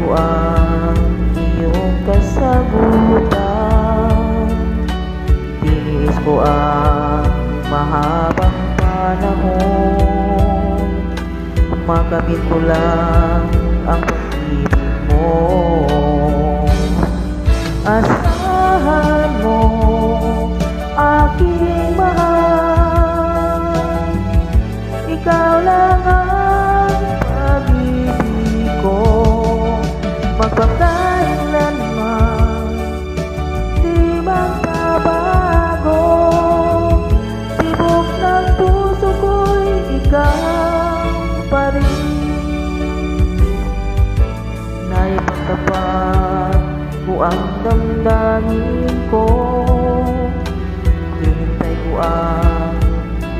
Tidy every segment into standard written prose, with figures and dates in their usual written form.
ko ang iyong kasagutan. Tiis ko ang mahabang panahon, makamit ko lang ang pag-ibig mo. Asahan mo, aking mahal, ikaw lang ang pag-ibig ko. Magpakailanman di magbabago, tibok ng puso ko'y ikaw pa rin. Naipagtapat ko ang damdamin ko, hinintay ko ang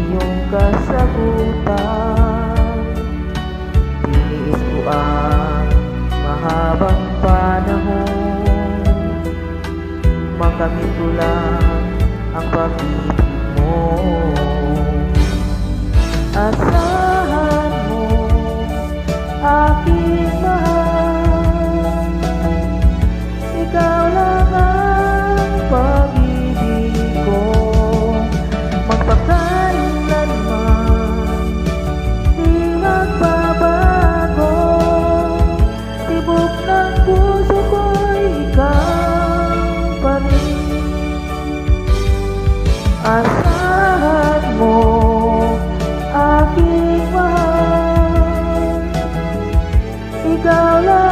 iyong kasagutan. Tiniis ko ang mahabang panahon, makamit ko lang ang pag-ibig mo. Asahan mo, aking mahal, ikaw lang ang pag-ibig ko. Magpakailanman di magbabago, tibok ng puso ko'y ikaw pa rin. Asahan mo, aking mahal, ikaw lang